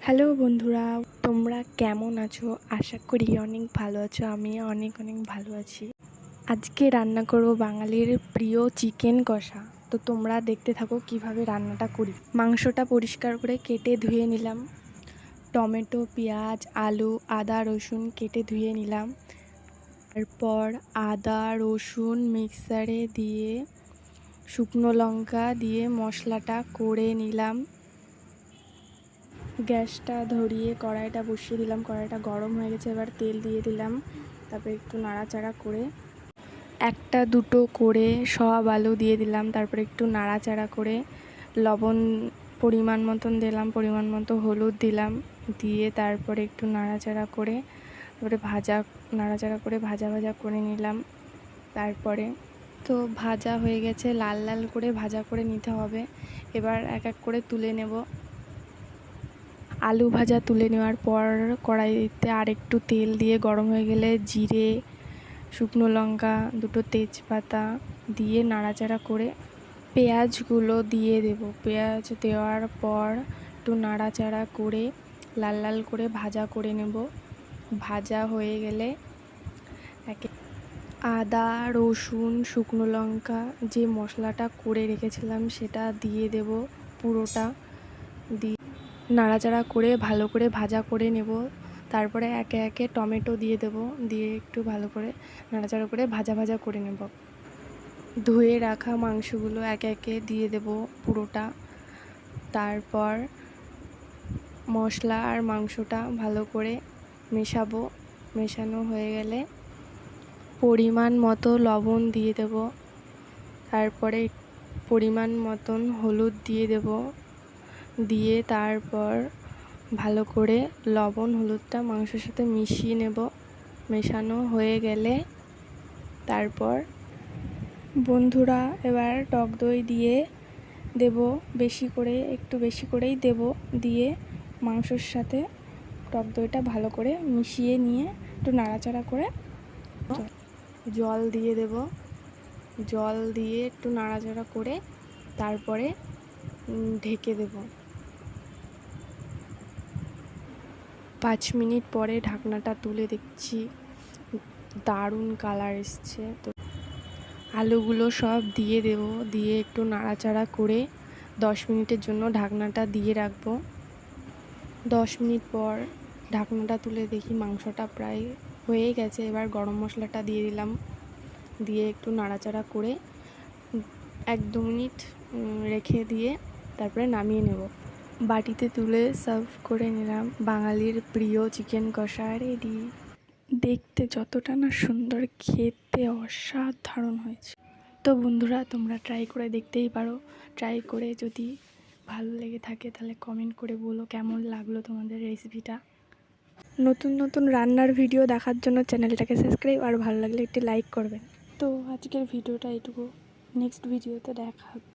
Hello বন্ধুরা, তোমরা কেমন আছো? আশা করি অনেক ভালো আছো। আমি অনেক ভালো আছি। আজকে রান্না করব বাঙালির প্রিয় চিকেন কষা। তো তোমরা দেখতে থাকো কিভাবে রান্নাটা করি। মাংসটা পরিষ্কার করে কেটে ধুয়ে নিলাম। টমেটো, পেঁয়াজ, আলু, আদা, রসুন কেটে ধুয়ে নিলাম। তারপর আদা রসুন মিক্সারে দিয়ে শুকনো লঙ্কা দিয়ে মশলাটা করে নিলাম। গ্যাসটা ধরিয়ে কড়াইটা বসিয়ে দিলাম। কড়াইটা গরম হয়ে গেছে, এবার তেল দিয়ে দিলাম। তারপরে একটু নাড়াচাড়া করে একটা দুটো করে সব আলু দিয়ে দিলাম। তারপরে একটু নাড়াচাড়া করে লবণ পরিমাণ মতন দিলাম, পরিমাণ মতো হলুদ দিলাম, দিয়ে তারপরে একটু নাড়াচাড়া করে তারপরে নাড়াচাড়া করে ভাজা করে নিলাম। তারপরে তো ভাজা হয়ে গেছে, লাল লাল করে ভাজা করে নিতে হবে। এবার এক এক করে তুলে নেব। আলু ভাজা তুলে নেওয়ার পর কড়াইতে আর একটু তেল দিয়ে গরম হয়ে গেলে জিরে, শুকনো লঙ্কা, দুটো তেজপাতা দিয়ে নাড়াচাড়া করে পেঁয়াজগুলো দিয়ে দেব। পেঁয়াজ দেওয়ার পর একটু নাড়াচাড়া করে লাল লাল করে ভাজা করে নেব। ভাজা হয়ে গেলে আদা রসুন শুকনো লঙ্কা যে মশলাটা করে রেখেছিলাম সেটা দিয়ে দেব। পুরোটা দিয়ে নাড়াচাড়া করে ভালো করে ভাজা করে নেব। তারপরে একে একে টমেটো দিয়ে দেব, দিয়ে একটু ভালো করে নাড়াচাড়া করে ভাজা করে নেব। ধুয়ে রাখা মাংসগুলো একে একে দিয়ে দেব পুরোটা। তারপর মশলা আর মাংসটা ভালো করে মেশাবো। মেশানো হয়ে গেলে পরিমাণ মতো লবণ দিয়ে দেব। তারপরে পরিমাণ মতন হলুদ দিয়ে দেব, দিয়ে তারপর ভালো করে লবণ হলুদটা মাংসের সাথে মিশিয়ে নেব। মেশানো হয়ে গেলে তারপর বন্ধুরা এবার টক দই দিয়ে দেব, একটু বেশি করেই দেব। দিয়ে মাংসের সাথে টক দইটা ভালো করে মিশিয়ে নিয়ে একটু নাড়াচাড়া করে জল দিয়ে দেব। জল দিয়ে একটু নাড়াচাড়া করে তারপরে ঢেকে দেব। 5 মিনিট পরে ঢাকনাটা তুলে দেখছি দারুণ কালার এসছে। তো আলুগুলো সব দিয়ে দেব, দিয়ে একটু নাড়াচাড়া করে 10 মিনিটের জন্য ঢাকনাটা দিয়ে রাখবো। 10 মিনিট পর ঢাকনাটা তুলে দেখি মাংসটা প্রায় হয়ে গেছে। এবার গরম মশলাটা দিয়ে দিলাম, দিয়ে একটু নাড়াচাড়া করে 1-2 মিনিট রেখে দিয়ে তারপরে নামিয়ে নেব। বাটিতে তুলে সার্ভ করে নিলাম। বাঙালির প্রিয় চিকেন কষা রেডি। দেখতে যতটা না সুন্দর, খেতে অসাধারণ হয়েছে। তো বন্ধুরা তোমরা ট্রাই করে দেখতেই পারো। ট্রাই করে যদি ভালো লেগে থাকে তাহলে কমেন্ট করে বলো কেমন লাগলো তোমাদের রেসিপিটা। নতুন রান্নার ভিডিও দেখার জন্য চ্যানেলটাকে সাবস্ক্রাইব, আর ভালো লাগলে একটি লাইক করবেন। তো আজকের ভিডিওটা এইটুকু। নেক্সট ভিডিওতে দেখা হবে।